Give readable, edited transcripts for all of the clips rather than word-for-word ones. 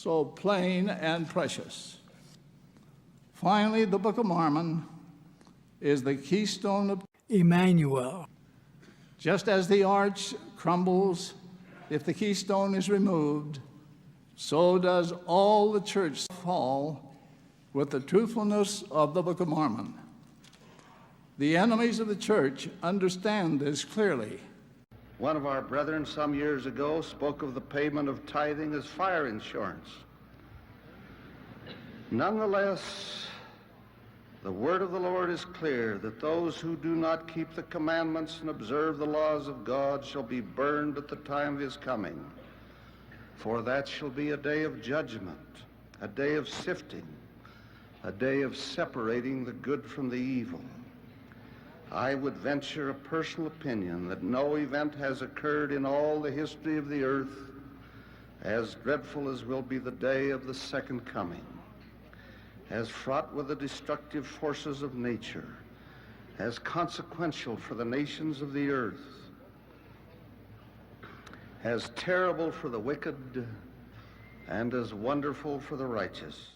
so plain and precious. Finally, the Book of Mormon is the keystone of Emmanuel. Just as the arch crumbles if the keystone is removed, so does all the church fall with the truthfulness of the Book of Mormon. The enemies of the church understand this clearly. One of our brethren some years ago spoke of the payment of tithing as fire insurance. Nonetheless, the word of the Lord is clear, that those who do not keep the commandments and observe the laws of God shall be burned at the time of his coming. For that shall be a day of judgment, a day of sifting, a day of separating the good from the evil. I would venture a personal opinion that no event has occurred in all the history of the earth as dreadful as will be the day of the second coming, as fraught with the destructive forces of nature, as consequential for the nations of the earth, as terrible for the wicked, and as wonderful for the righteous.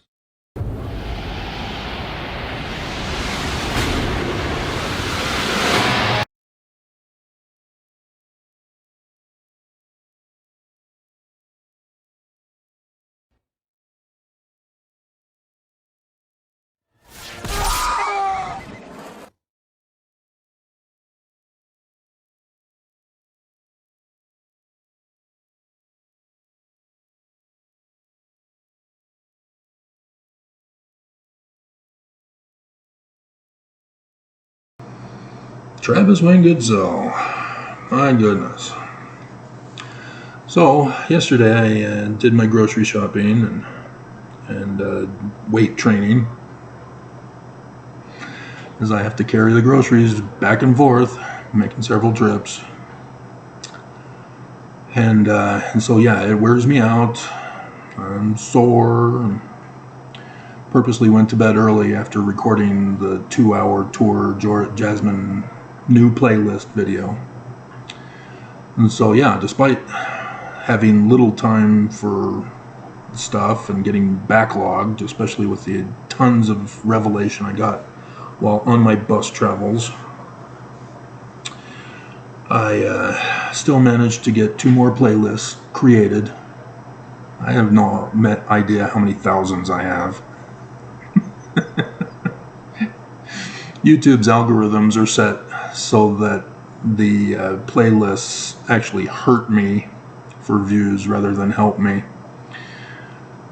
Travis Wingoodsell. My goodness. So yesterday I did my grocery shopping and weight training, as I have to carry the groceries back and forth, making several trips. And so yeah, it wears me out. I'm sore. And purposely went to bed early after recording the 2-hour tour Jasmine new playlist video. And so yeah, despite having little time for stuff and getting backlogged, especially with the tons of revelation I got while on my bus travels, I still managed to get 2 more playlists created. I have no idea how many thousands I have. YouTube's algorithms are set so that the playlists actually hurt me for views rather than help me,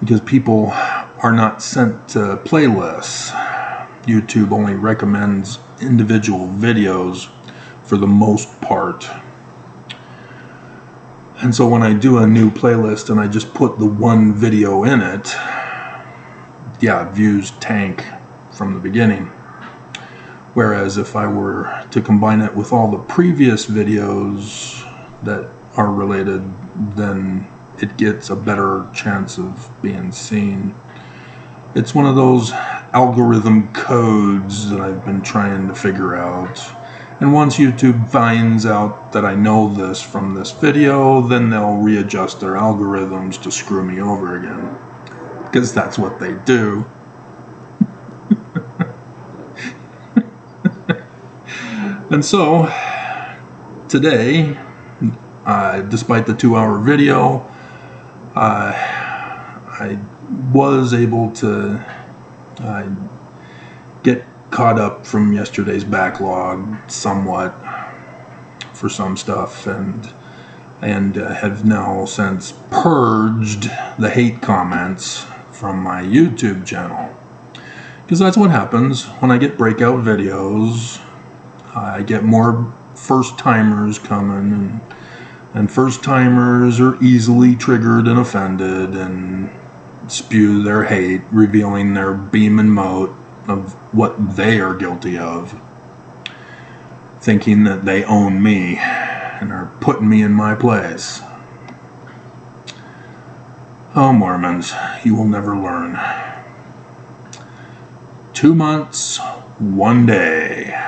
because people are not sent to playlists. YouTube only recommends individual videos for the most part. And so when I do a new playlist and I just put the one video in it, yeah, views tank from the beginning. Whereas if I were to combine it with all the previous videos that are related, then it gets a better chance of being seen. It's one of those algorithm codes that I've been trying to figure out. And once YouTube finds out that I know this from this video, then they'll readjust their algorithms to screw me over again. Because that's what they do. And so, today, despite the 2-hour video, I was able to get caught up from yesterday's backlog somewhat for some stuff, and have now since purged the hate comments from my YouTube channel. Because that's what happens when I get breakout videos. I get more first-timers coming, and first-timers are easily triggered and offended and spew their hate, revealing their beam and mote of what they are guilty of, thinking that they own me and are putting me in my place. Oh, Mormons, you will never learn. 2 months, 1 day.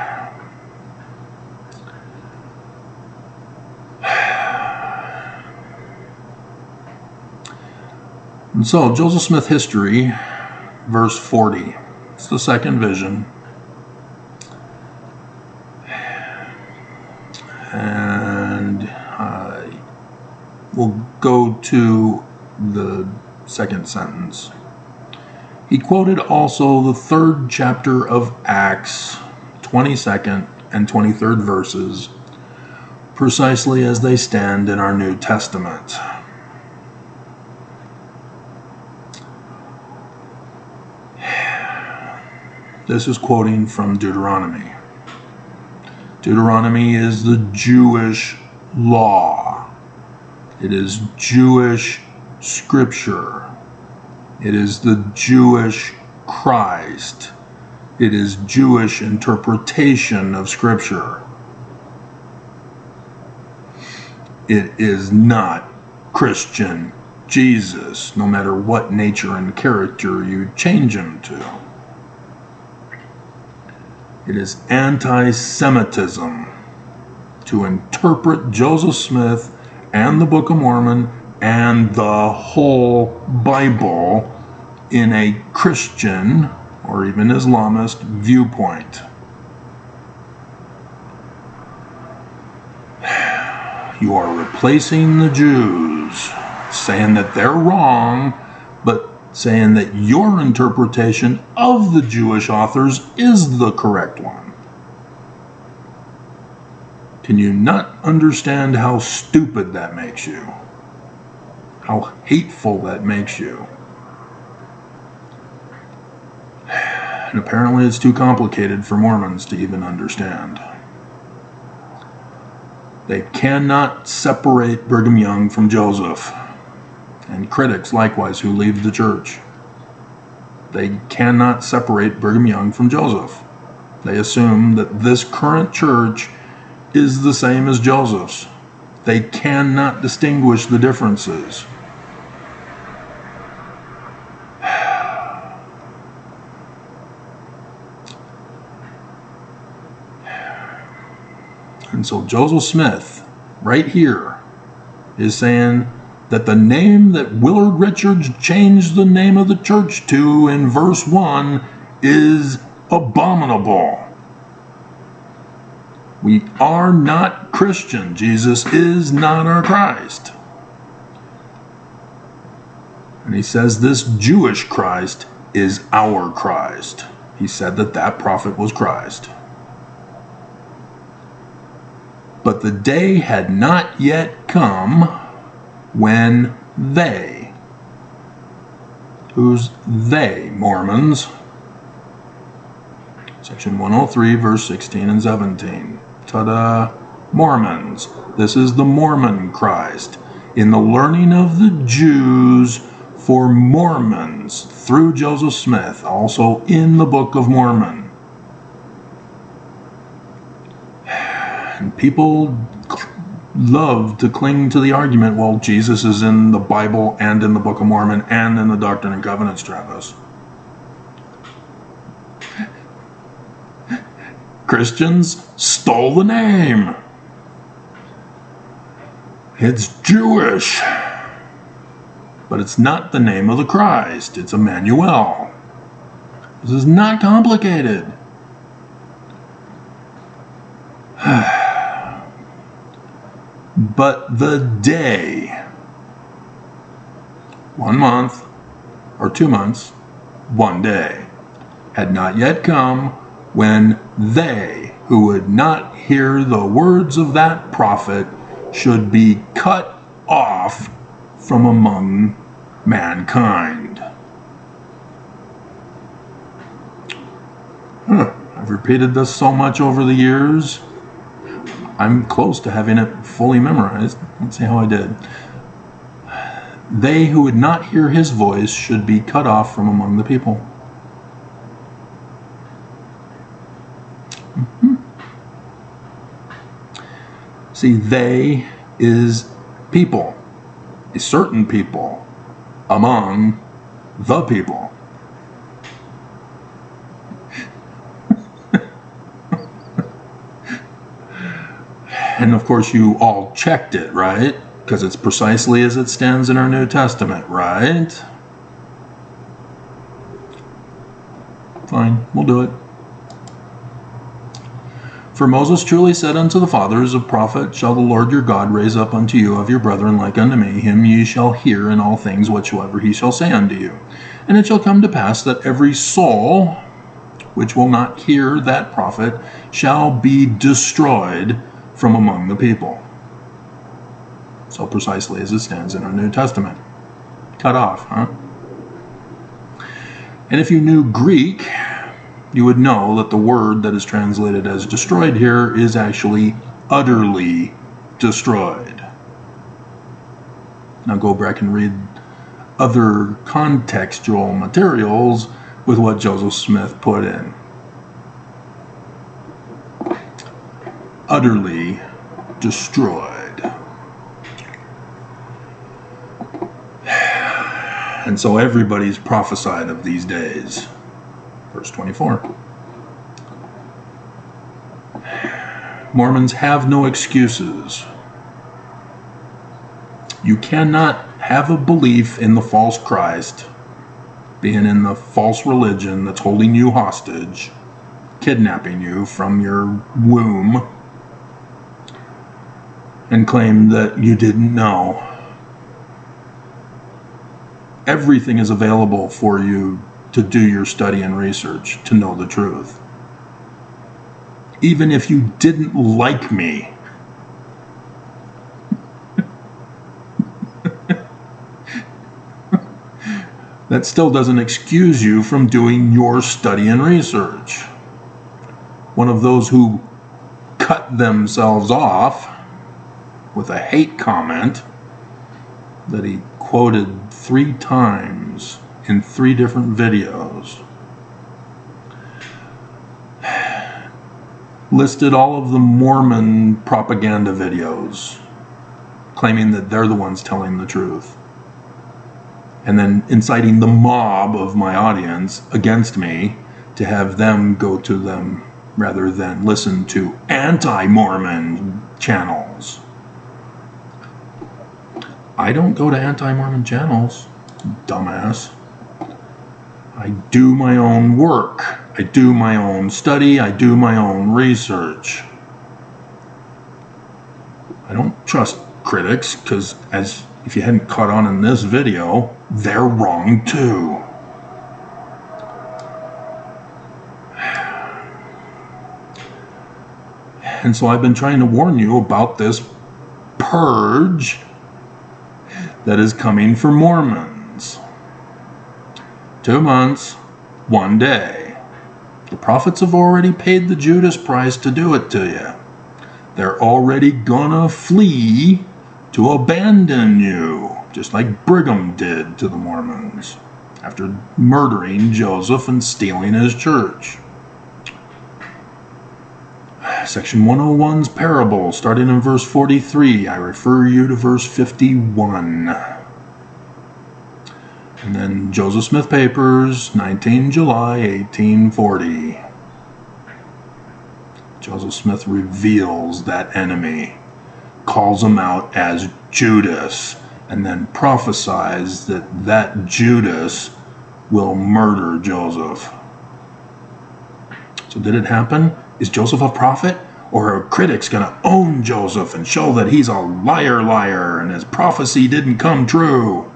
And so, Joseph Smith history, verse 40. It's the second vision. And we'll go to the second sentence. He quoted also the third chapter of Acts, 22nd and 23rd verses, precisely as they stand in our New Testament. This is quoting from Deuteronomy. Deuteronomy is the Jewish law. It is Jewish scripture. It is the Jewish Christ. It is Jewish interpretation of scripture. It is not Christian Jesus, no matter what nature and character you change him to. It is anti-Semitism to interpret Joseph Smith and the Book of Mormon and the whole Bible in a Christian or even Islamist viewpoint. You are replacing the Jews, saying that they're wrong, but saying that your interpretation of the Jewish authors is the correct one. Can you not understand how stupid that makes you? How hateful that makes you? And apparently it's too complicated for Mormons to even understand. They cannot separate Brigham Young from Joseph, and critics likewise who leave the church. They cannot separate Brigham Young from Joseph. They assume that this current church is the same as Joseph's. They cannot distinguish the differences. And so Joseph Smith, right here, is saying that the name that Willard Richards changed the name of the church to in verse 1 is abominable. We are not Christian. Jesus is not our Christ. And he says this Jewish Christ is our Christ. He said that that prophet was Christ. But the day had not yet come when they, who's they, Mormons? Section 103, verse 16 and 17. Ta-da! Mormons. This is the Mormon Christ. In the learning of the Jews for Mormons through Joseph Smith, also in the Book of Mormon. And people love to cling to the argument, well, Jesus is in the Bible and in the Book of Mormon and in the Doctrine and Covenants, Travis. Christians stole the name. It's Jewish. But it's not the name of the Christ. It's Emmanuel. This is not complicated. But the day, 1 month or 2 months, 1 day, had not yet come when they who would not hear the words of that prophet should be cut off from among mankind. I've repeated this so much over the years. I'm close to having it fully memorized. Let's see how I did. They who would not hear his voice should be cut off from among the people. See, they is people, a certain people among the people. And of course you all checked it, right? Because it's precisely as it stands in our New Testament, right? Fine, we'll do it. For Moses truly said unto the fathers, a prophet shall the Lord your God raise up unto you of your brethren like unto me. Him ye shall hear in all things whatsoever he shall say unto you. And it shall come to pass that every soul which will not hear that prophet shall be destroyed from among the people. So precisely as it stands in our New Testament. Cut off, huh? And if you knew Greek, you would know that the word that is translated as destroyed here is actually utterly destroyed. Now go back and read other contextual materials with what Joseph Smith put in. Utterly destroyed. And so everybody's prophesied of these days. Verse 24. Mormons have no excuses. You cannot have a belief in the false Christ, being in the false religion that's holding you hostage, kidnapping you from your womb, and claim that you didn't know. Everything is available for you to do your study and research to know the truth. Even if you didn't like me. That still doesn't excuse you from doing your study and research. One of those who cut themselves off with a hate comment that he quoted 3 times in 3 different videos, listed all of the Mormon propaganda videos, claiming that they're the ones telling the truth, and then inciting the mob of my audience against me to have them go to them rather than listen to anti-Mormon channels. I don't go to anti-Mormon channels, dumbass. I do my own work. I do my own study. I do my own research. I don't trust critics because, as if you hadn't caught on in this video, they're wrong too. And so I've been trying to warn you about this purge that is coming for Mormons. 2 months, 1 day. The prophets have already paid the Judas price to do it to you. They're already gonna flee to abandon you, just like Brigham did to the Mormons after murdering Joseph and stealing his church. Section 101's parable, starting in verse 43. I refer you to verse 51. And then Joseph Smith Papers, 19 July 1840. Joseph Smith reveals that enemy, calls him out as Judas, and then prophesies that that Judas will murder Joseph. So did it happen? Is Joseph a prophet? Or are critics going to own Joseph and show that he's a liar and his prophecy didn't come true?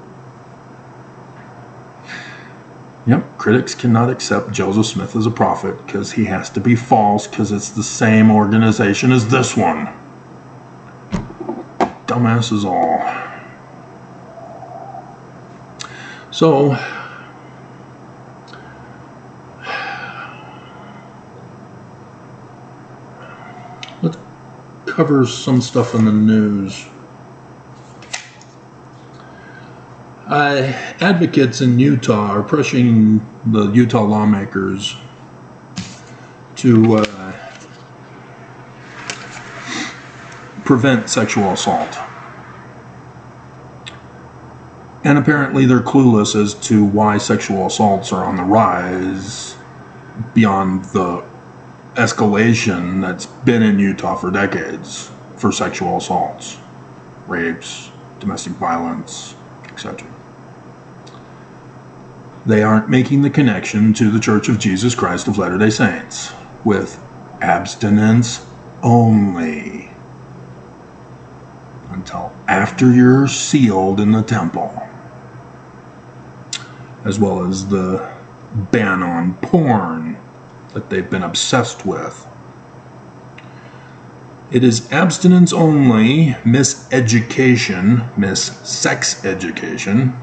Yep, critics cannot accept Joseph Smith as a prophet because he has to be false because it's the same organization as this one. Dumbasses all. So, let's cover some stuff in the news. Advocates in Utah are pushing the Utah lawmakers to prevent sexual assault. And apparently they're clueless as to why sexual assaults are on the rise beyond the escalation that's been in Utah for decades for sexual assaults, rapes, domestic violence, etc. they aren't making the connection to the Church of Jesus Christ of Latter-day Saints with abstinence only until after you're sealed in the temple, as well as the ban on porn that they've been obsessed with. It is abstinence only, miseducation, mis-sex education,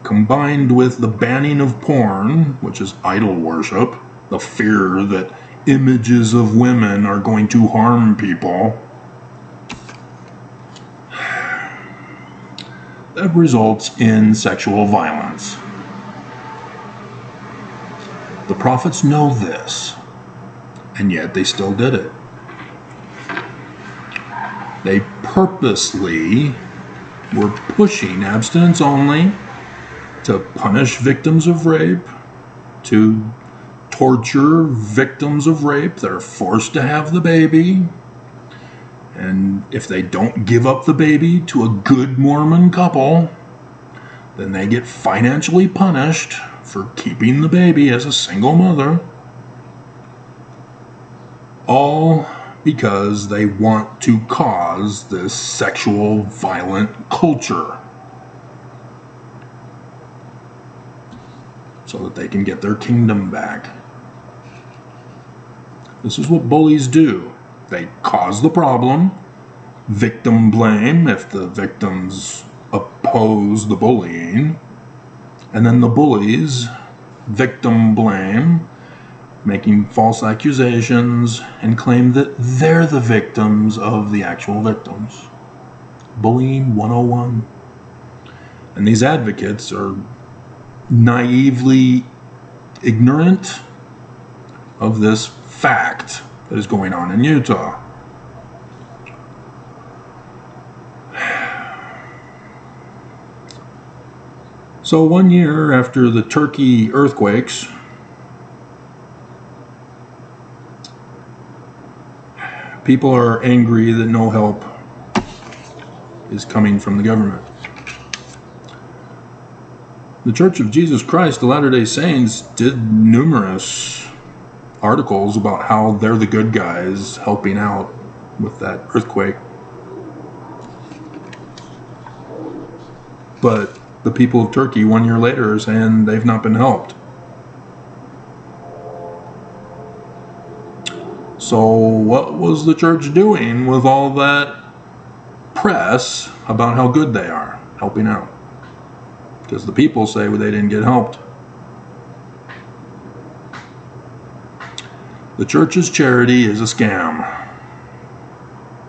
combined with the banning of porn, which is idol worship, the fear that images of women are going to harm people, that results in sexual violence. The prophets know this, and yet they still did it. They purposely were pushing abstinence only to punish victims of rape, to torture victims of rape that are forced to have the baby. And if they don't give up the baby to a good Mormon couple, then they get financially punished for keeping the baby as a single mother. All because they want to cause this sexual violent culture so that they can get their kingdom back. This is what bullies do. They cause the problem, victim blame if the victims oppose the bullying, and then the bullies victim blame, making false accusations, and claim that they're the victims of the actual victims. Bullying 101. And these advocates are naively ignorant of this fact that is going on in Utah. So 1 year after the Turkey earthquakes, people are angry that no help is coming from the government. The Church of Jesus Christ of Latter-day Saints did numerous articles about how they're the good guys helping out with that earthquake. But the people of Turkey 1 year later are saying they've not been helped. So what was the church doing with all that press about how good they are helping out? Because the people say they didn't get helped. The church's charity is a scam.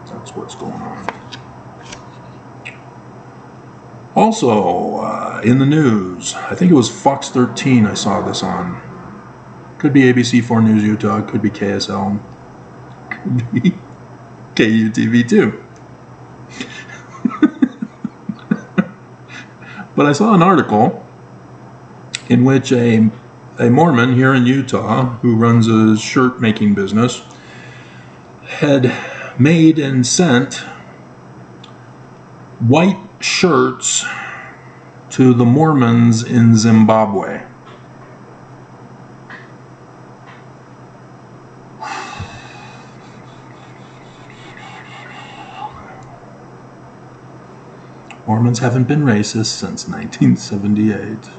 That's what's going on. Also, in the news, I think it was Fox 13 I saw this on. Could be ABC4 News Utah, could be KSL, could be KUTV too. But I saw an article in which a Mormon here in Utah who runs a shirt making business had made and sent white shirts to the Mormons in Zimbabwe. Mormons haven't been racist since 1978.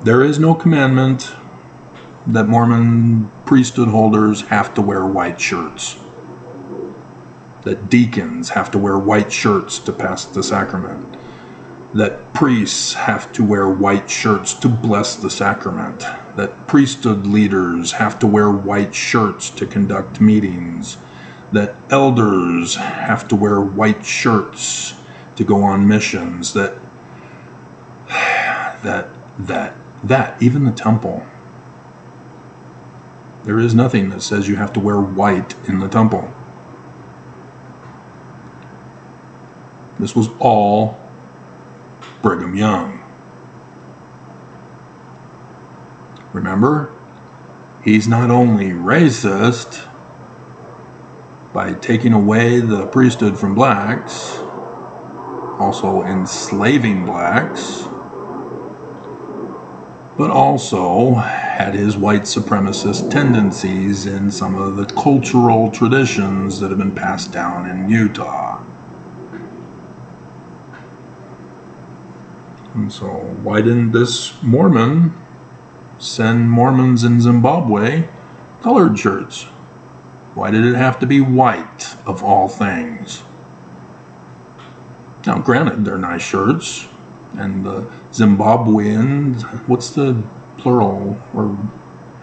There is no commandment that Mormon priesthood holders have to wear white shirts, that deacons have to wear white shirts to pass the sacrament, that priests have to wear white shirts to bless the sacrament, that priesthood leaders have to wear white shirts to conduct meetings, that elders have to wear white shirts to go on missions, that even the temple. There is nothing that says you have to wear white in the temple. This was all Brigham Young. Remember, he's not only racist by taking away the priesthood from blacks, also enslaving blacks, but also had his white supremacist tendencies in some of the cultural traditions that have been passed down in Utah. And so why didn't this Mormon send Mormons in Zimbabwe colored shirts? Why did it have to be white, of all things? Now, granted, they're nice shirts, and the Zimbabwean, what's the plural, or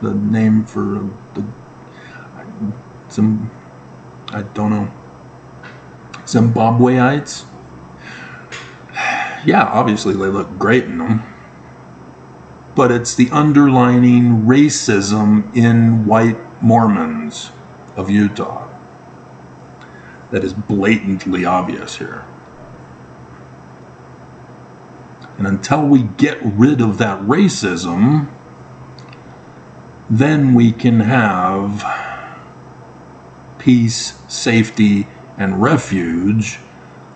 the name for the, I don't know, Zimbabweites? Yeah, obviously they look great in them, but it's the underlining racism in white Mormons of Utah that is blatantly obvious here. And until we get rid of that racism, then we can have peace, safety, and refuge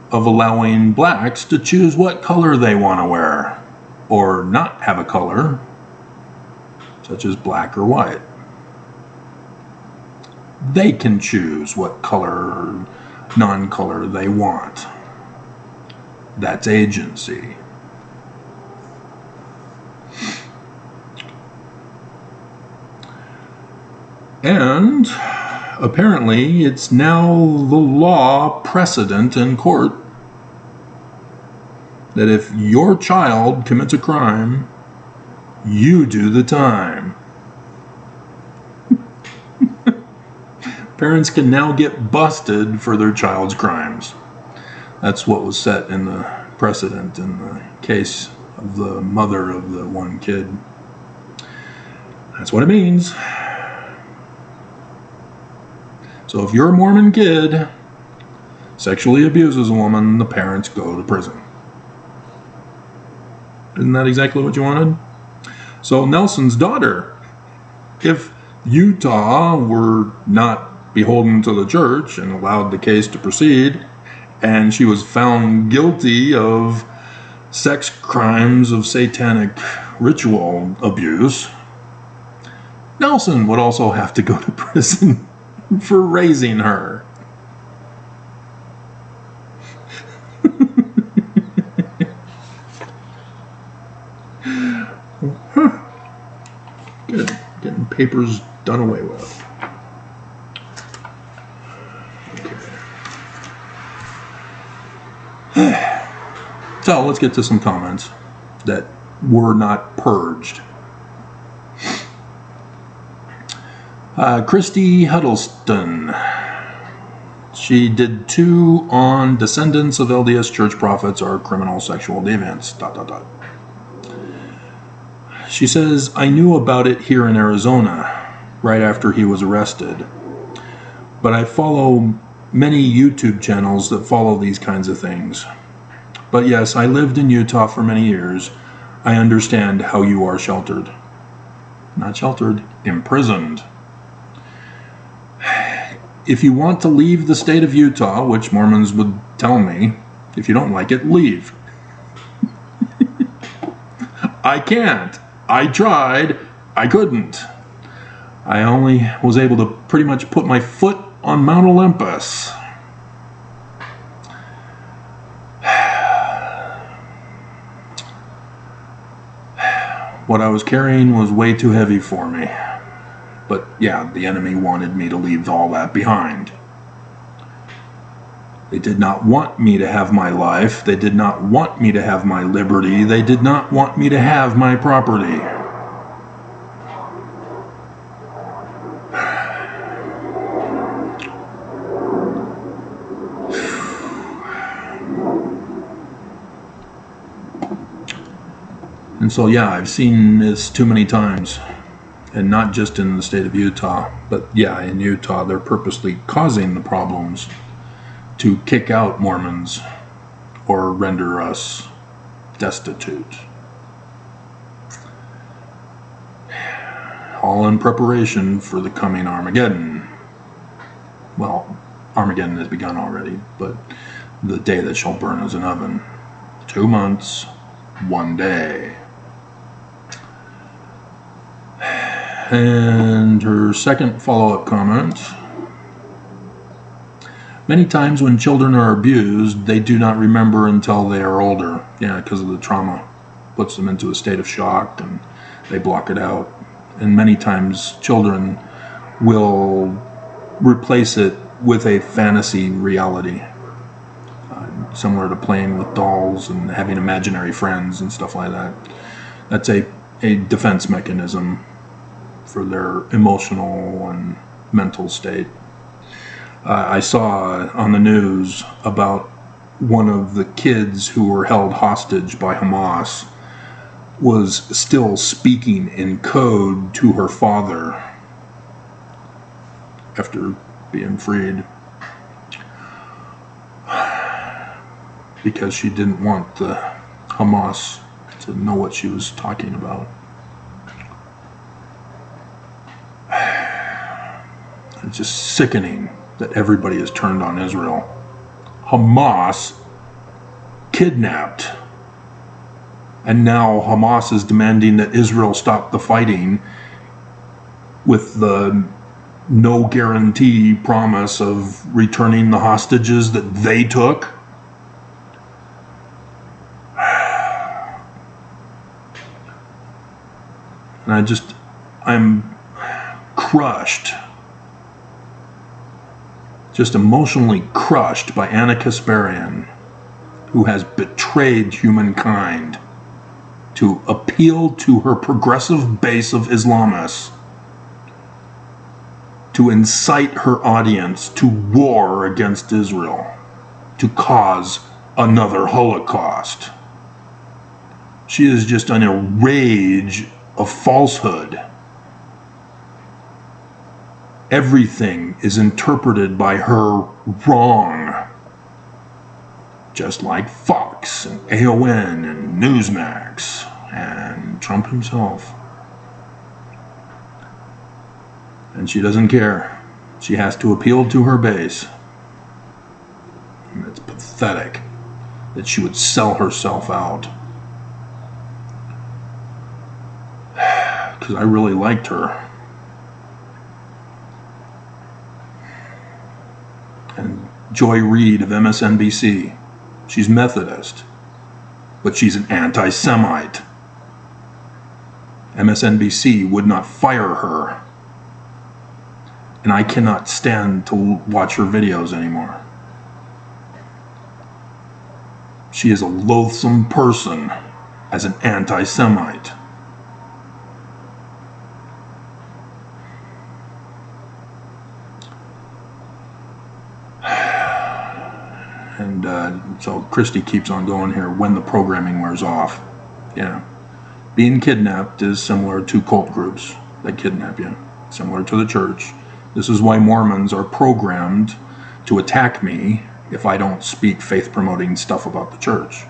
of allowing blacks to choose what color they want to wear, or not have a color, such as black or white. They can choose what color or non-color they want. That's agency. And apparently it's now the law precedent in court that if your child commits a crime, you do the time. Parents can now get busted for their child's crimes. That's what was set in the precedent in the case of the mother of the one kid. That's what it means. So if you're a Mormon kid, sexually abuses a woman, the parents go to prison. Isn't that exactly what you wanted? So Nelson's daughter, if Utah were not beholden to the church and allowed the case to proceed, and she was found guilty of sex crimes of satanic ritual abuse, Nelson would also have to go to prison for raising her. Good. Getting papers done away with. Okay. So let's get to some comments that were not purged. Christy Huddleston. She did 2 on descendants of LDS church prophets are criminal sexual deviants. ... She says, I knew about it here in Arizona, right after he was arrested. But I follow many YouTube channels that follow these kinds of things. But yes, I lived in Utah for many years. I understand how you are sheltered. Not sheltered, imprisoned. If you want to leave the state of Utah, which Mormons would tell me, if you don't like it, leave. I can't. I tried. I couldn't. I only was able to pretty much put my foot on Mount Olympus. What I was carrying was way too heavy for me. But yeah, the enemy wanted me to leave all that behind. They did not want me to have my life. They did not want me to have my liberty. They did not want me to have my property. And so yeah, I've seen this too many times. And not just in the state of Utah, but yeah, in Utah, they're purposely causing the problems to kick out Mormons or render us destitute. All in preparation for the coming Armageddon. Well, Armageddon has begun already, but the day that shall burn as an oven. 2 months, 1 day. And her second follow-up comment: many times when children are abused, they do not remember until they are older. Yeah, because of the trauma. Puts them into a state of shock and they block it out. And many times children will replace it with a fantasy reality, similar to playing with dolls and having imaginary friends and stuff like that. That's a defense mechanism for their emotional and mental state. I saw on the news about one of the kids who were held hostage by Hamas was still speaking in code to her father after being freed, because she didn't want the Hamas to know what she was talking about. It's just sickening that everybody is turned on Israel. Hamas kidnapped, and now Hamas is demanding that Israel stop the fighting with the no guarantee promise of returning the hostages that they took. And I'm crushed, just emotionally crushed by Anna Kasparian, who has betrayed humankind to appeal to her progressive base of Islamists, to incite her audience to war against Israel, to cause another Holocaust. She is just in a rage of falsehood. Everything is interpreted by her wrong, just like Fox and AON and Newsmax and Trump himself. And she doesn't care. She has to appeal to her base. And it's pathetic that she would sell herself out. Because I really liked her. And Joy Reid of MSNBC. She's Methodist, but she's an anti-Semite. MSNBC would not fire her. And I cannot stand to watch her videos anymore. She is a loathsome person as an anti-Semite. And so Christy keeps on going here, when the programming wears off. Yeah. Being kidnapped is similar to cult groups that kidnap you, similar to the church. This is why Mormons are programmed to attack me if I don't speak faith-promoting stuff about the church.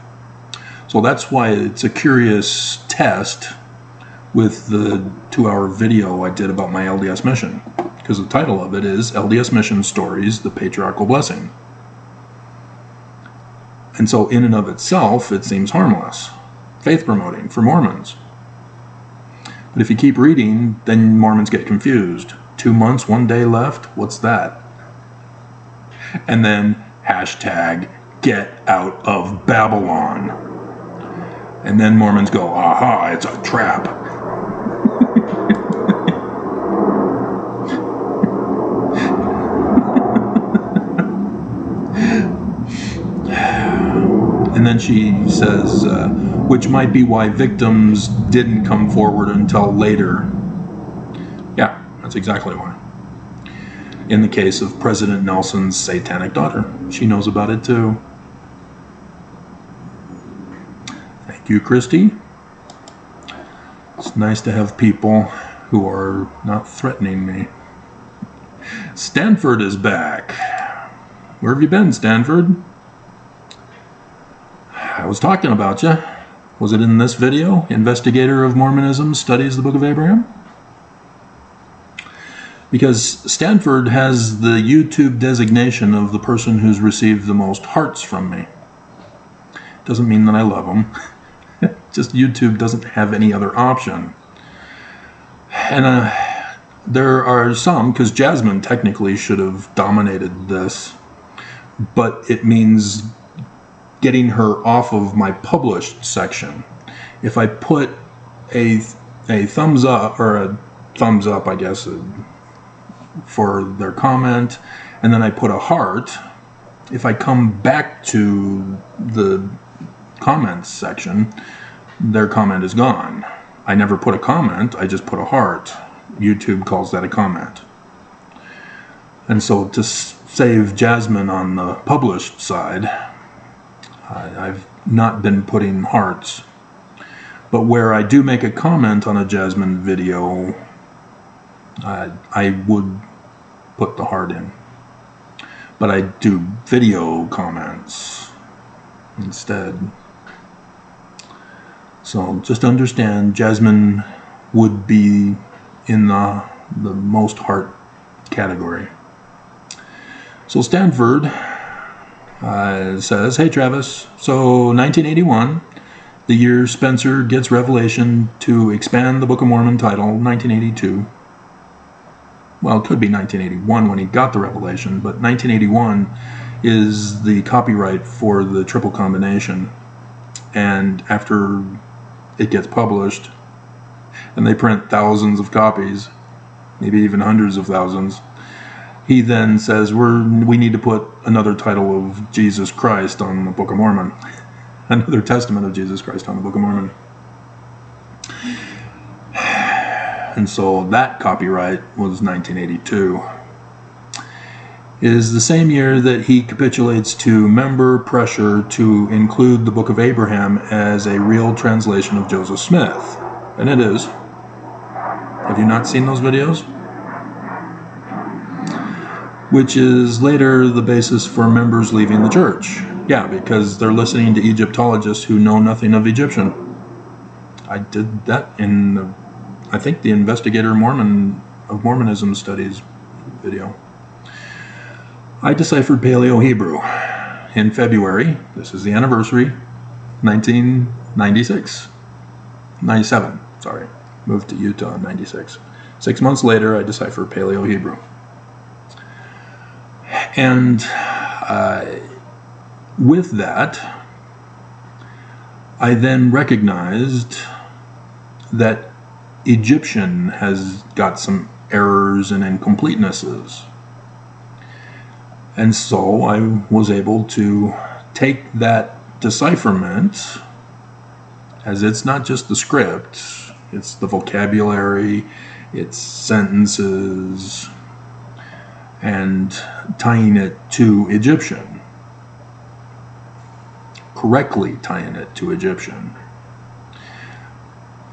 So that's why it's a curious test with the 2-hour video I did about my LDS mission, because the title of it is LDS Mission Stories, the Patriarchal Blessing. And so in and of itself, it seems harmless, faith-promoting for Mormons. But if you keep reading, then Mormons get confused. 2 months, 1 day left, what's that? And then hashtag get out of Babylon. And then Mormons go, aha, it's a trap. And then she says, which might be why victims didn't come forward until later. Yeah, that's exactly why. In the case of President Nelson's satanic daughter, she knows about it too. Thank you, Christy. It's nice to have people who are not threatening me. Stanford is back. Where have you been, Stanford? I was talking about you. Was it in this video? Investigator of Mormonism studies the Book of Abraham? Because Stanford has the YouTube designation of the person who's received the most hearts from me. Doesn't mean that I love them. Just YouTube doesn't have any other option. And there are some, because Jasmine technically should have dominated this, but it means getting her off of my published section. If I put a thumbs up, or a thumbs up, I guess, for their comment, and then I put a heart, if I come back to the comments section, their comment is gone. I never put a comment, I just put a heart. YouTube calls that a comment. And so to save Jasmine on the published side, I've not been putting hearts. But where I do make a comment on a Jasmine video, I would put the heart in. But I do video comments instead. So just understand, Jasmine would be in the most heart category. So Stanford says, hey Travis, so 1981, the year Spencer gets revelation to expand the Book of Mormon title, 1982. Well, it could be 1981 when he got the revelation, but 1981 is the copyright for the triple combination. And after it gets published, and they print thousands of copies, maybe even hundreds of thousands, he then says, we need to put another title of Jesus Christ on the Book of Mormon. Another testament of Jesus Christ on the Book of Mormon. And so that copyright was 1982. It is the same year that he capitulates to member pressure to include the Book of Abraham as a real translation of Joseph Smith. And it is. Have you not seen those videos? Which is later the basis for members leaving the church. Yeah, because they're listening to Egyptologists who know nothing of Egyptian. I did that in, I think, the Investigator of Mormonism Studies video. I deciphered Paleo-Hebrew in February. This is the anniversary, 1996. 97, sorry. Moved to Utah in 96. 6 months later, I deciphered Paleo-Hebrew. And with that, I then recognized that Egyptian has got some errors and incompletenesses. And so I was able to take that decipherment, as it's not just the script, it's the vocabulary, it's sentences, and tying it to Egyptian. Correctly tying it to Egyptian.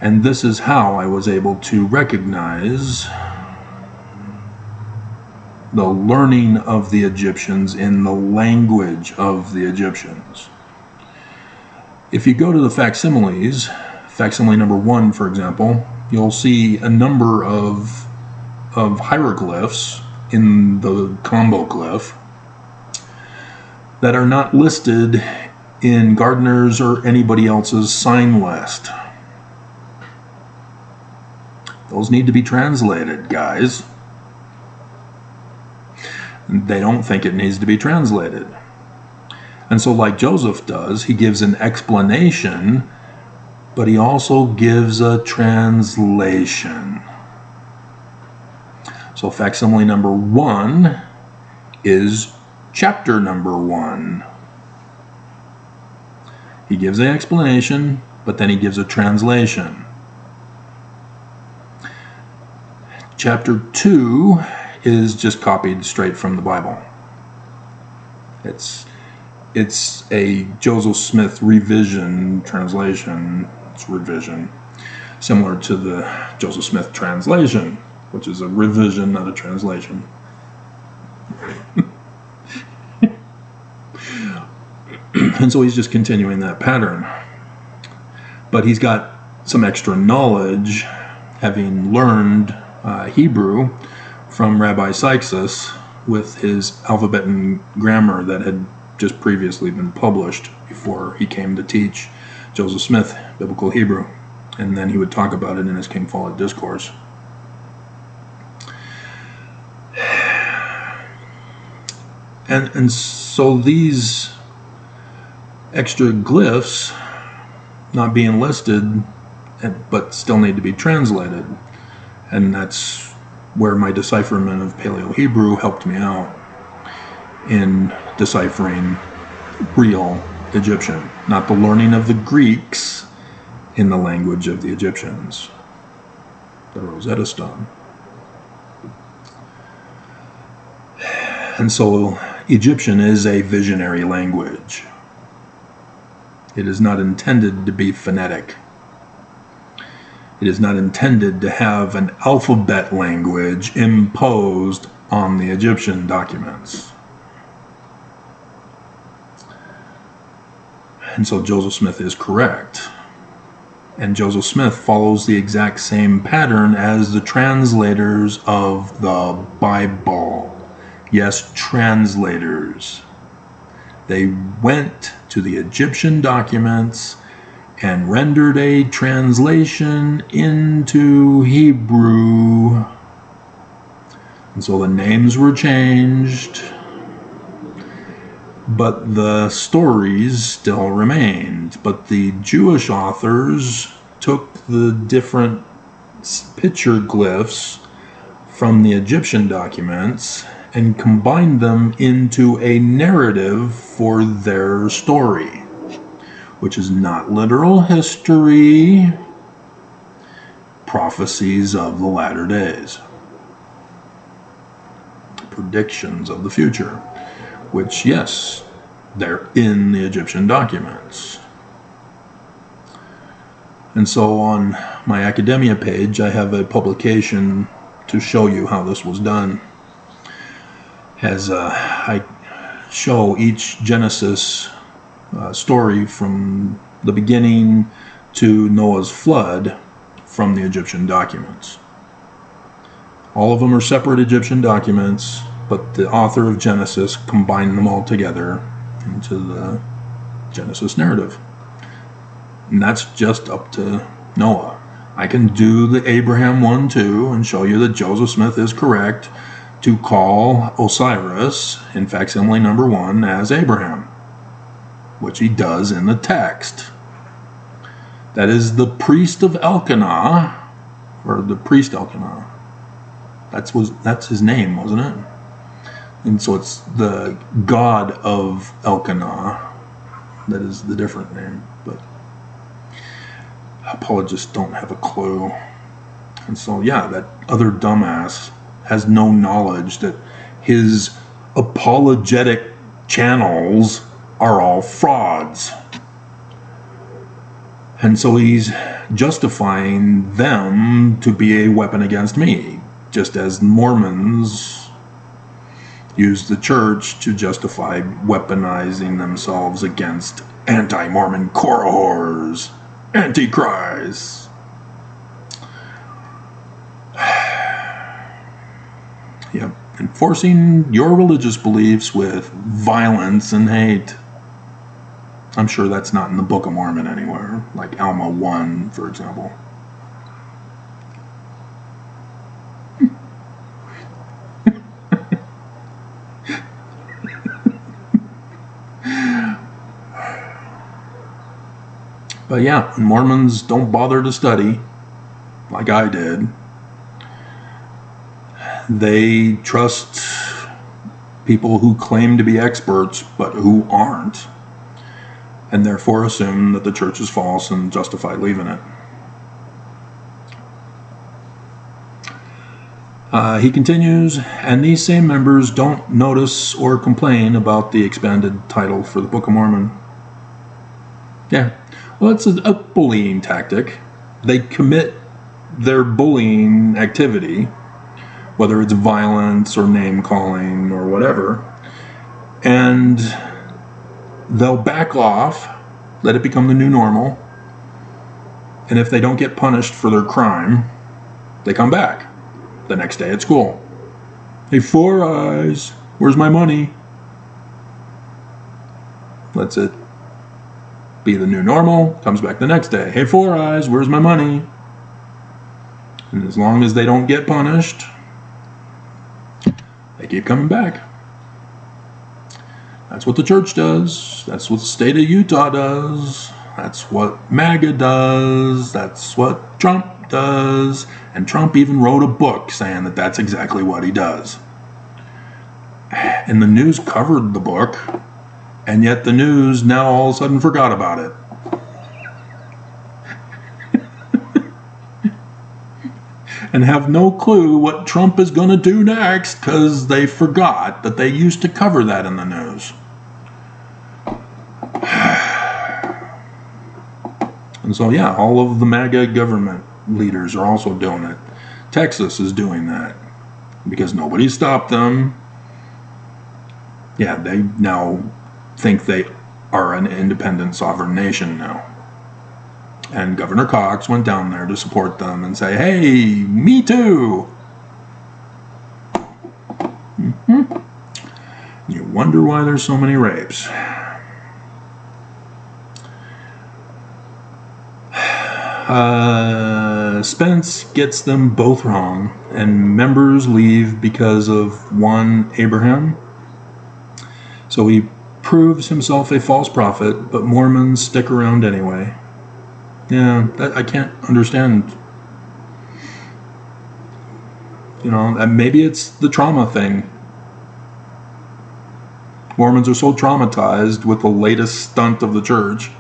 And this is how I was able to recognize the learning of the Egyptians in the language of the Egyptians. If you go to the facsimiles, facsimile number 1, for example, you'll see a number of hieroglyphs in the combo glyph that are not listed in Gardner's or anybody else's sign list. Those need to be translated, guys. They don't think it needs to be translated. And so like Joseph does, he gives an explanation, but he also gives a translation. So facsimile number 1 is chapter number 1. He gives an explanation, but then he gives a translation. Chapter 2 is just copied straight from the Bible. It's a Joseph Smith revision translation. It's revision, similar to the Joseph Smith translation, which is a revision, not a translation. And so he's just continuing that pattern. But he's got some extra knowledge, having learned Hebrew from Rabbi Sykes with his alphabet and grammar that had just previously been published before he came to teach Joseph Smith Biblical Hebrew, and then he would talk about it in his King Follett Discourse. And so these extra glyphs not being listed, but still need to be translated, and that's where my decipherment of Paleo-Hebrew helped me out in deciphering real Egyptian, not the learning of the Greeks in the language of the Egyptians, the Rosetta Stone. And so Egyptian is a visionary language. It is not intended to be phonetic. It is not intended to have an alphabet language imposed on the Egyptian documents. And so Joseph Smith is correct. And Joseph Smith follows the exact same pattern as the translators of the Bible. Yes, translators. They went to the Egyptian documents and rendered a translation into Hebrew. And so the names were changed, but the stories still remained. But the Jewish authors took the different picture glyphs from the Egyptian documents and combined them into a narrative for their story, which is not literal history, prophecies of the latter days, predictions of the future, which, yes, they're in the Egyptian documents. And so on my academia page, I have a publication to show you how this was done. As I show each Genesis story from the beginning to Noah's flood from the Egyptian documents. All of them are separate Egyptian documents, but the author of Genesis combined them all together into the Genesis narrative. And that's just up to Noah. I can do the Abraham one too and show you that Joseph Smith is correct to call Osiris in facsimile number 1 as Abraham, which he does in the text. That is the priest of Elkanah, or the priest Elkanah. That's his name, wasn't it? And so it's the god of Elkanah that is the different name, but apologists don't have a clue. And so, yeah, that other dumbass has no knowledge that his apologetic channels are all frauds. And so he's justifying them to be a weapon against me, just as Mormons use the church to justify weaponizing themselves against anti-Mormon corahors, antichrists. Yep, enforcing your religious beliefs with violence and hate. I'm sure that's not in the Book of Mormon anywhere, like Alma 1, for example. But yeah, Mormons don't bother to study, like I did. They trust people who claim to be experts, but who aren't, and therefore assume that the church is false and justify leaving it. He continues, and these same members don't notice or complain about the expanded title for the Book of Mormon. Yeah, well, it's a bullying tactic. They commit their bullying activity, whether it's violence or name-calling or whatever, and they'll back off, let it become the new normal, and if they don't get punished for their crime, they come back the next day at school. Hey, Four Eyes, where's my money? lets it be the new normal, comes back the next day. Hey, Four Eyes, where's my money? And as long as they don't get punished, they keep coming back. That's what the church does. That's what the state of Utah does. That's what MAGA does. That's what Trump does. And Trump even wrote a book saying that that's exactly what he does. And the news covered the book, and yet the news now all of a sudden forgot about it. And have no clue what Trump is going to do next because they forgot that they used to cover that in the news. And so, yeah, all of the MAGA government leaders are also doing it. Texas is doing that because nobody stopped them. Yeah, they now think they are an independent sovereign nation now. And Governor Cox went down there to support them and say, hey, me too. You wonder why there's so many rapes. Spence gets them both wrong, and members leave because of one Abraham. So he proves himself a false prophet, but Mormons stick around anyway. Yeah, I can't understand. You know, maybe it's the trauma thing. Mormons are so traumatized with the latest stunt of the church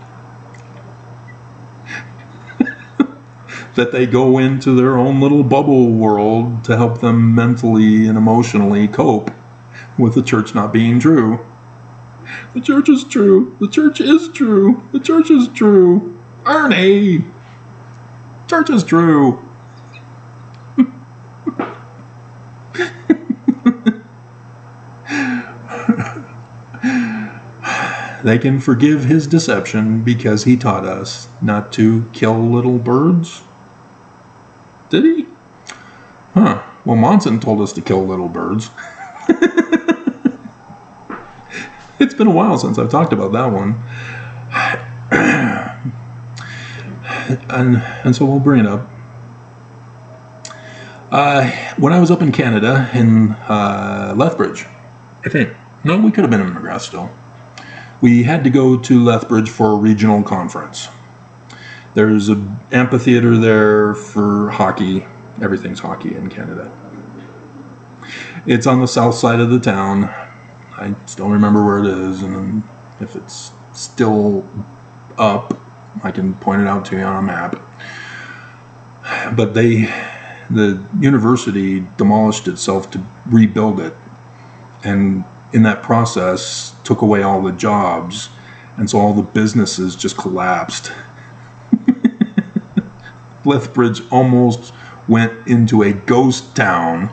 that they go into their own little bubble world to help them mentally and emotionally cope with the church not being true. The church is true. The church is true. The church is true. Ernie! Church is true. They can forgive his deception because he taught us not to kill little birds. Did he? Huh. Well, Monson told us to kill little birds. It's been a while since I've talked about that one. And so we'll bring it up. When I was up in Canada, in Lethbridge, I think. No, we could have been in McGrath still. We had to go to Lethbridge for a regional conference. There's an amphitheater there for hockey. Everything's hockey in Canada. It's on the south side of the town. I still remember where it is, and if it's still up, I can point it out to you on a map. But the university demolished itself to rebuild it, and in that process took away all the jobs, and so all the businesses just collapsed. Lethbridge almost went into a ghost town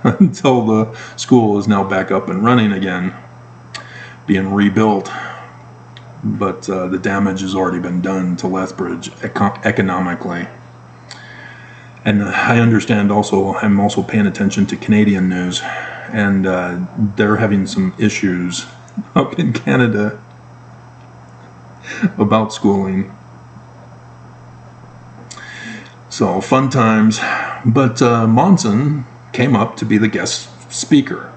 until the school is now back up and running again, being rebuilt. But the damage has already been done to Lethbridge economically. And I understand also, I'm also paying attention to Canadian news, and they're having some issues up in Canada about schooling. So, fun times. But Monson came up to be the guest speaker.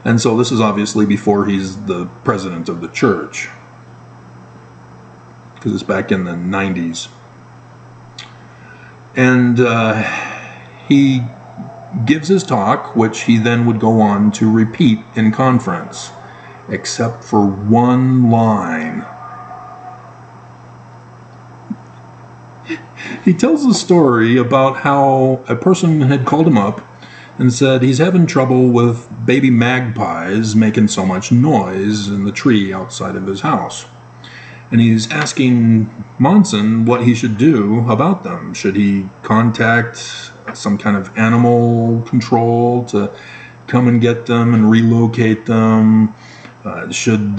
And so this is obviously before he's the president of the church, because it's back in the 90s. And he gives his talk, which he then would go on to repeat in conference, except for one line. He tells a story about how a person had called him up and said he's having trouble with baby magpies making so much noise in the tree outside of his house. And he's asking Monson what he should do about them. Should he contact some kind of animal control to come and get them and relocate them? Should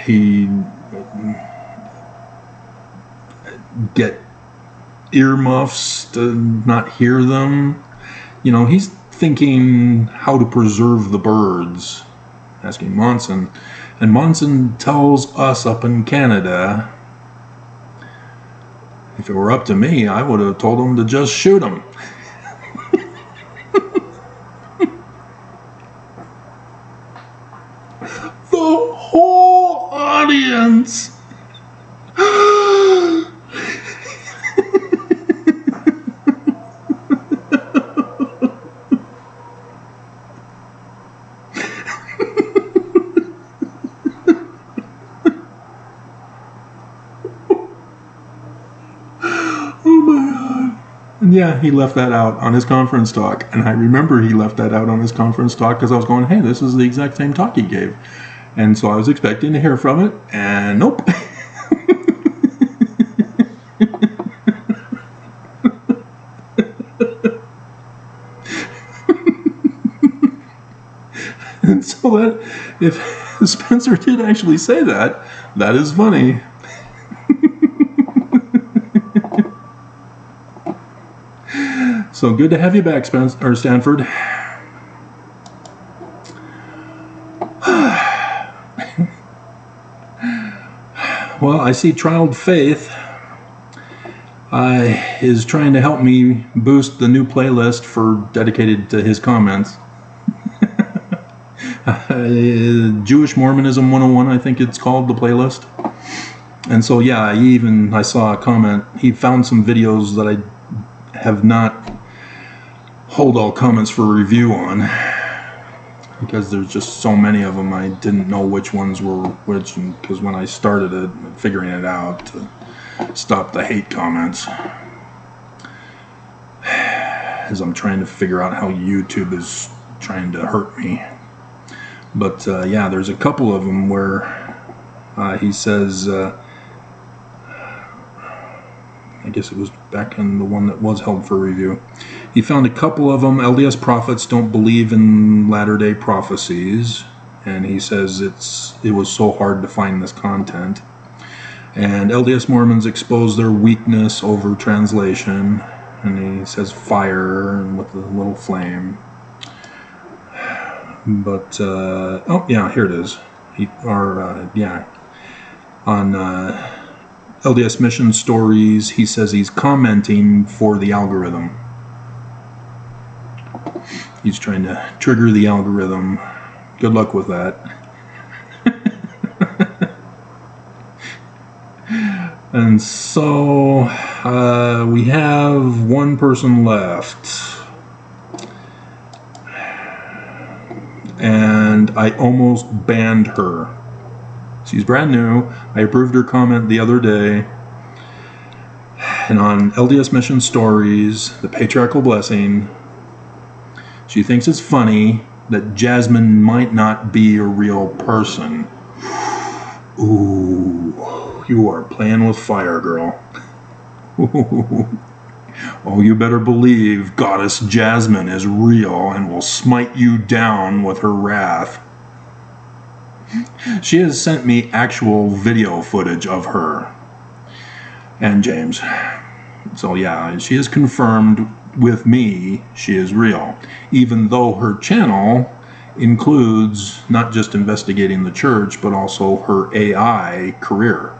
he get earmuffs to not hear them? You know, he's thinking how to preserve the birds, asking Monson. And Monson tells us up in Canada, if it were up to me, I would have told him to just shoot them. The whole audience. Yeah, he left that out on his conference talk. And I remember he left that out on his conference talk because I was going, hey, this is the exact same talk he gave. And so I was expecting to hear from it, and nope. And so that, if Spencer did actually say that, that is funny. So good to have you back, Stanford. Well, I see Trialed Faith is trying to help me boost the new playlist dedicated to his comments. Jewish Mormonism 101, I think it's called, the playlist. And so, yeah, I saw a comment. He found some videos that I have not hold all comments for review on, because there's just so many of them. I didn't know which ones were which, because when I started it, figuring it out to stop the hate comments, as I'm trying to figure out how YouTube is trying to hurt me. But yeah, there's a couple of them where he says, I guess it was back in the one that was held for review. He found a couple of them. LDS prophets don't believe in latter-day prophecies, and he says it was so hard to find this content. And LDS Mormons expose their weakness over translation, and he says fire and with a little flame. But oh yeah, here it is. On LDS Mission Stories, he says he's commenting for the algorithm. He's trying to trigger the algorithm. Good luck with that. And so we have one person left. And I almost banned her. She's brand new. I approved her comment the other day. And on LDS Mission Stories, the Patriarchal Blessing, she thinks it's funny that Jasmine might not be a real person. Ooh, you are playing with fire, girl. Oh, you better believe Goddess Jasmine is real and will smite you down with her wrath. She has sent me actual video footage of her and James. So yeah, she has confirmed with me she is real, even though her channel includes not just investigating the church, but also her AI career.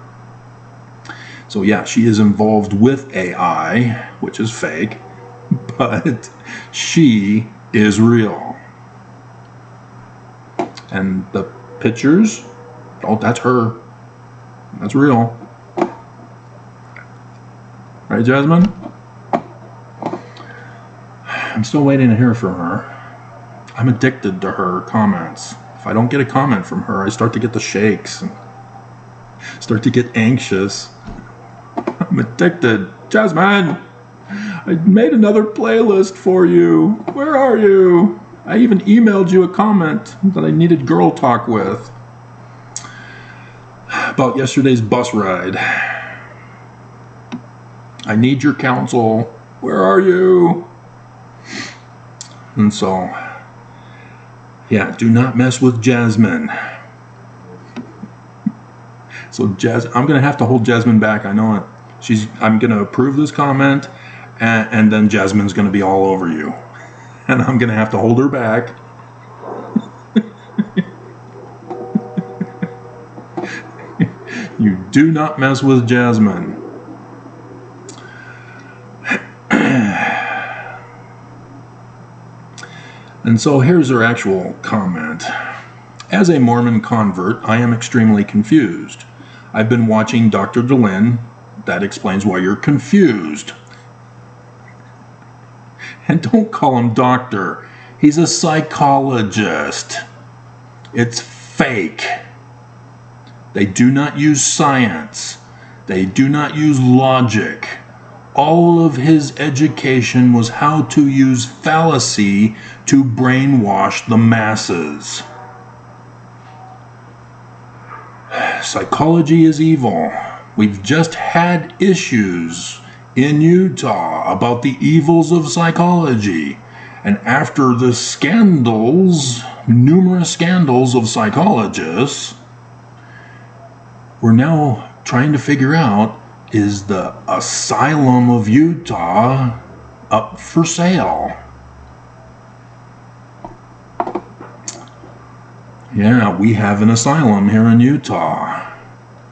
So yeah, she is involved with AI, which is fake, but she is real. And the pictures, oh, that's her. That's real. Right, Jasmine? I'm still waiting to hear from her. I'm addicted to her comments. If I don't get a comment from her, I start to get the shakes and start to get anxious. I'm addicted. Jasmine, I made another playlist for you. Where are you? I even emailed you a comment that I needed girl talk with about yesterday's bus ride. I need your counsel. Where are you? And so, yeah, do not mess with Jasmine. So I'm going to have to hold Jasmine back. I know it. I'm going to approve this comment, and then Jasmine's going to be all over you. and I'm going to have to hold her back. You do not mess with Jasmine. And so here's her actual comment. As a Mormon convert, I am extremely confused. I've been watching Dr. DeLynn. That explains why you're confused. And don't call him doctor. He's a psychologist. It's fake. They do not use science. They do not use logic. All of his education was how to use fallacy to brainwash the masses. Psychology is evil. We've just had issues in Utah about the evils of psychology. And after the scandals, numerous scandals of psychologists, we're now trying to figure out, is the asylum of Utah up for sale? Yeah, we have an asylum here in Utah.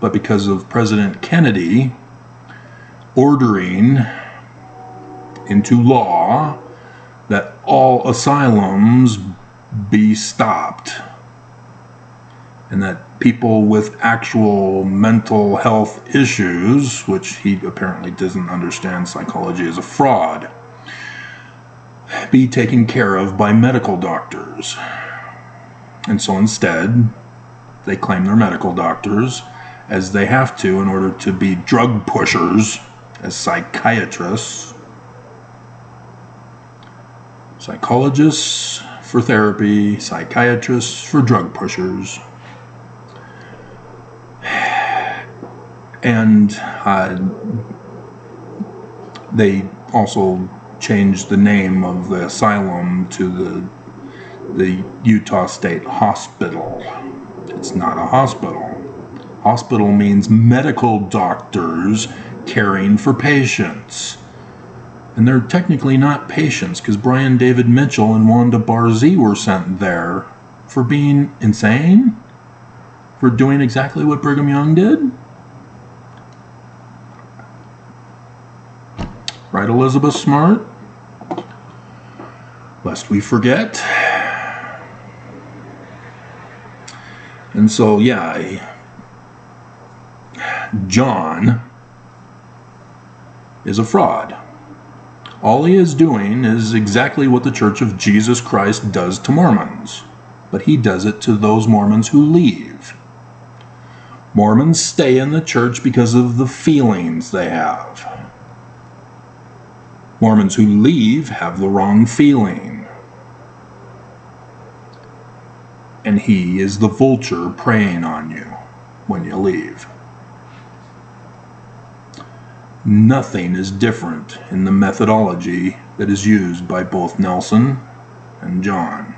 But because of President Kennedy ordering into law that all asylums be stopped, and that people with actual mental health issues, which he apparently doesn't understand psychology is a fraud, be taken care of by medical doctors. And so instead, they claim they're medical doctors, as they have to in order to be drug pushers as psychiatrists. Psychologists for therapy, psychiatrists for drug pushers. And they also changed the name of the asylum to the Utah State Hospital. It's not a hospital. Hospital means medical doctors caring for patients. And they're technically not patients, because Brian David Mitchell and Wanda Barzee were sent there for being insane? For doing exactly what Brigham Young did? Right, Elizabeth Smart? Lest we forget. And so, yeah, John is a fraud. All he is doing is exactly what the Church of Jesus Christ does to Mormons, but he does it to those Mormons who leave. Mormons stay in the church because of the feelings they have. Mormons who leave have the wrong feeling. And he is the vulture preying on you when you leave. Nothing is different in the methodology that is used by both Nelson and John.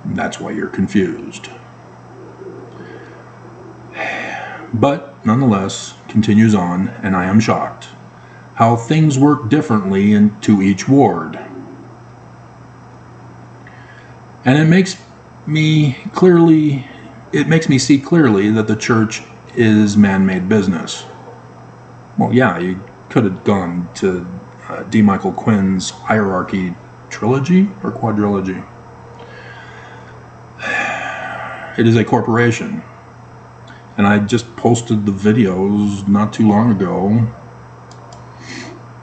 And that's why you're confused. But nonetheless, continues on, and I am shocked how things work differently to each ward. And it makes me see clearly that the church is man-made business. Well, yeah, you could have gone to D. Michael Quinn's Hierarchy trilogy or quadrilogy. It is a corporation. And I just posted the videos not too long ago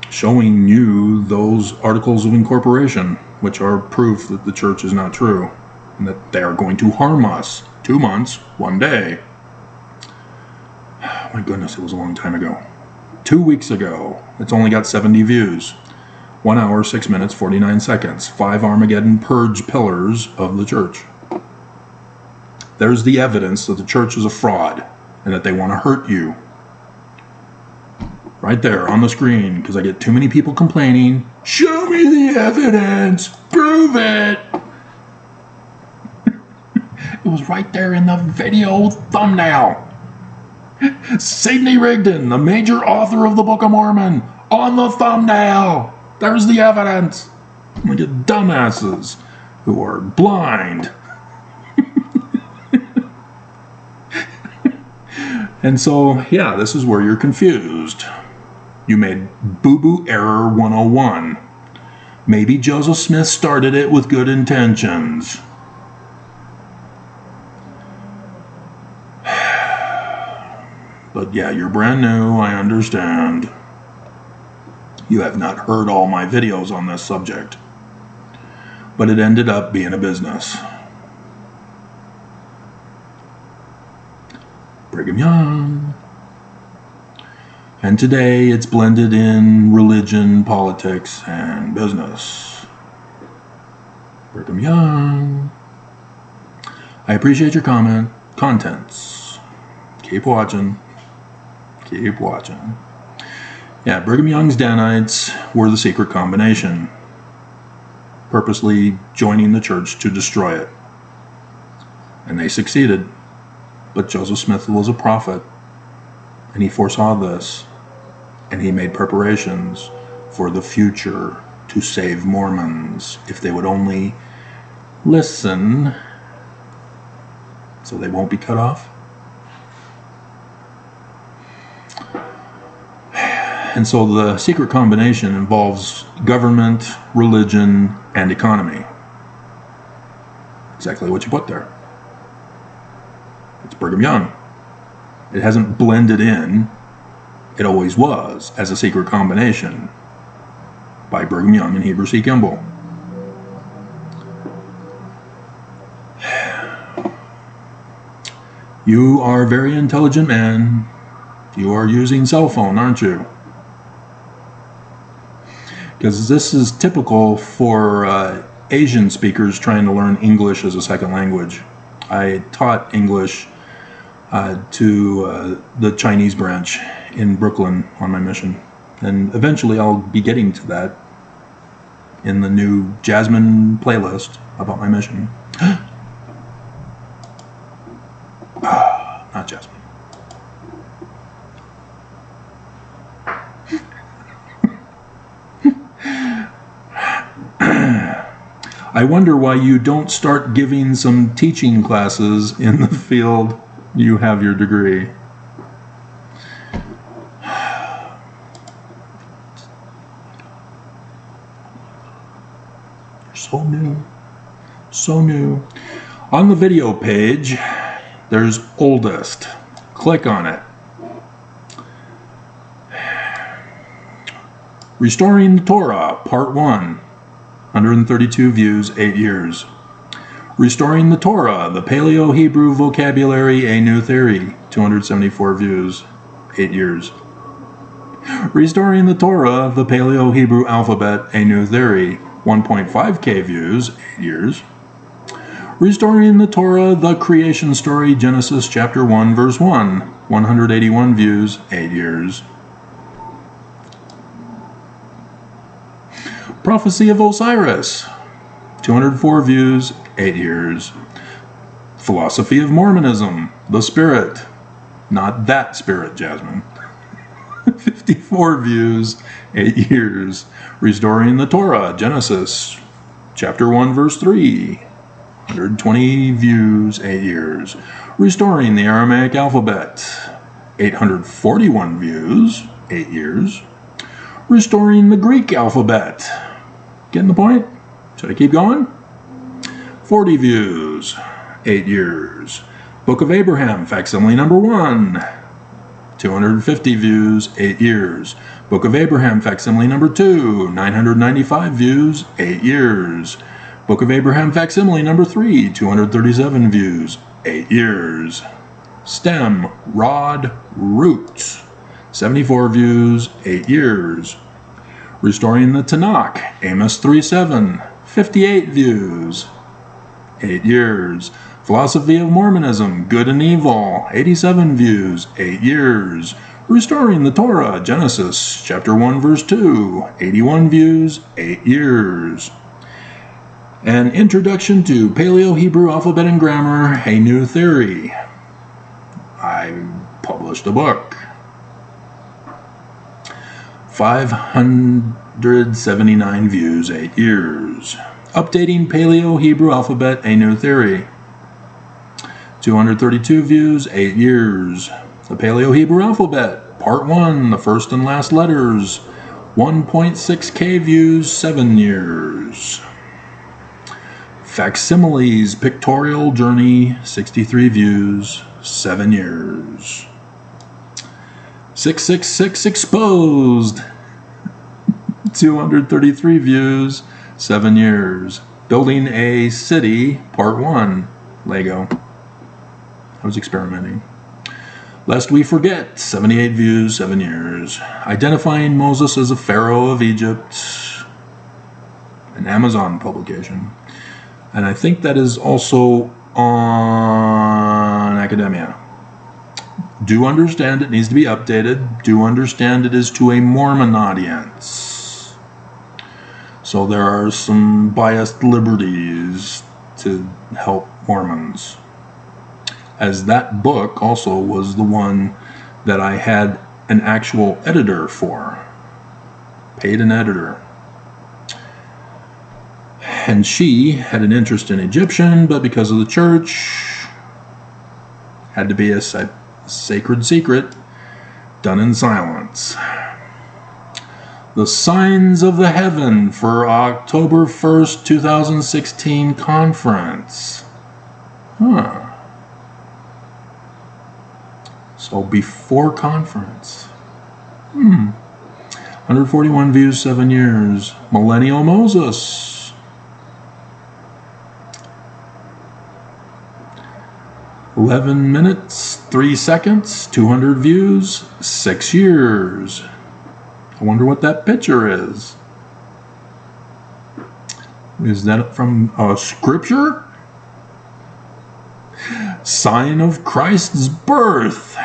showing you those articles of incorporation, which are proof that the church is not true and that they are going to harm us. 2 months, 1 day. My goodness, it was a long time ago. 2 weeks ago. It's only got 70 views. 1 hour, 6 minutes, 49 seconds. 5 Armageddon purge pillars of the church. There's the evidence that the church is a fraud and that they want to hurt you. Right there on the screen, because I get too many people complaining. Show me the evidence. Prove it. It was right there in the video thumbnail. Sidney Rigdon, the major author of the Book of Mormon, on the thumbnail. there's the evidence. Look at dumbasses who are blind. And so, yeah, this is where you're confused. You made boo-boo error 101. Maybe Joseph Smith started it with good intentions. But yeah, you're brand new, I understand. You have not heard all my videos on this subject. But it ended up being a business. Brigham Young. And today it's blended in religion, politics, and business. Brigham Young. I appreciate your contents. Keep watching. Keep watching. Yeah, Brigham Young's Danites were the secret combination, purposely joining the church to destroy it. And they succeeded. But Joseph Smith was a prophet, and he foresaw this, and he made preparations for the future to save Mormons if they would only listen, so they won't be cut off. And so the secret combination involves government, religion, and economy. Exactly what you put there. It's Brigham Young. It hasn't blended in. It always was as a secret combination by Brigham Young and Heber C. Kimball. You are a very intelligent man. You are using cell phone, aren't you? Because this is typical for Asian speakers trying to learn English as a second language. I taught English to the Chinese branch in Brooklyn on my mission. And eventually I'll be getting to that in the new Jasmine playlist about my mission. Not Jasmine. I wonder why you don't start giving some teaching classes in the field you have your degree. You're so new. So new. On the video page, there's oldest. Click on it. Restoring the Torah, Part 1. 132 views, 8 years. Restoring the Torah, the Paleo-Hebrew Vocabulary, A New Theory, 274 views, 8 years. Restoring the Torah, the Paleo-Hebrew Alphabet, A New Theory, 1.5K views, 8 years. Restoring the Torah, the Creation Story, Genesis chapter 1, verse 1, 181 views, 8 years. Prophecy of Osiris, 204 views, 8 years. Philosophy of Mormonism, the Spirit, not that Spirit, Jasmine, 54 views, 8 years. Restoring the Torah, Genesis, chapter 1, verse 3, 120 views, 8 years. Restoring the Aramaic alphabet, 841 views, 8 years. Restoring the Greek alphabet. Getting the point? Should I keep going? 40 views, 8 years. Book of Abraham, facsimile number 1, 250 views, 8 years. Book of Abraham, facsimile number 2, 995 views, 8 years. Book of Abraham, facsimile number 3, 237 views, 8 years. Stem, rod, roots, 74 views, 8 years. Restoring the Tanakh, Amos 3:7, 58 views, 8 years. Philosophy of Mormonism, Good and Evil, 87 views, 8 years. Restoring the Torah, Genesis, chapter 1, verse 2, 81 views, 8 years. An Introduction to Paleo-Hebrew Alphabet and Grammar, A New Theory. I published a book. 179 views, 8 years. Updating Paleo-Hebrew alphabet, a new theory. 232 views, 8 years. The Paleo-Hebrew alphabet, part 1, the first and last letters. 1.6K views, 7 years. Facsimiles, pictorial journey, 63 views, 7 years. 666 exposed, 233 views, 7 years. Building a city, part 1, Lego. I was experimenting. Lest we forget, 78 views, 7 years. Identifying Moses as a pharaoh of Egypt, an Amazon publication. And I think that is also on Academia. Do understand it needs to be updated. Do understand it is to a Mormon audience. So there are some biased liberties to help Mormons. As that book also was the one that I had an actual editor for. Paid an editor. And she had an interest in Egyptian, but because of the church, had to be a sacred secret, done in silence. The Signs of the Heaven for October 1st, 2016 conference. So before conference. 141 views, 7 years. Millennial Moses. "11 minutes, 3 seconds, 200 views, 6 years. I wonder what that picture is. Is that from a scripture? Sign of Christ's birth.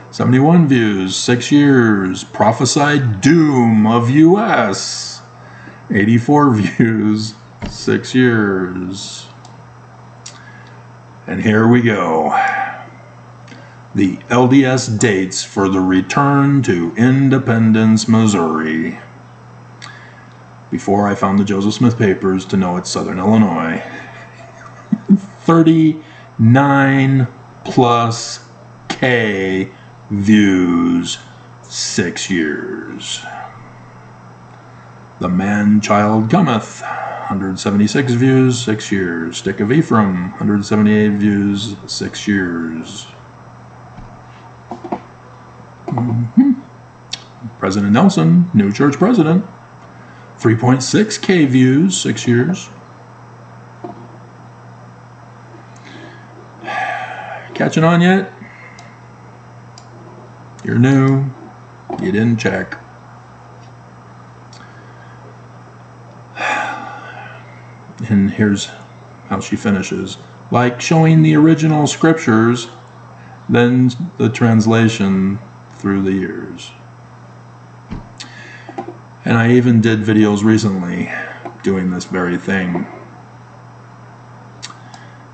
71 views, 6 years. Prophesied doom of U.S. 84 views, 6 years. And here we go. The LDS dates for the return to Independence, Missouri. Before I found the Joseph Smith papers to know it's Southern Illinois. 39 plus K views, 6 years. The Man-Child Cometh, 176 views, 6 years. Stick of Ephraim, 178 views, 6 years. President Nelson, new church president, 3.6K views, 6 years. Catching on yet? You're new. You didn't check. And here's how she finishes. Like showing the original scriptures, then the translation through the years. And I even did videos recently doing this very thing.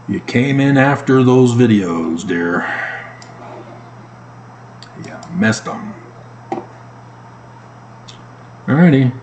You came in after those videos, dear. You missed them. Alrighty.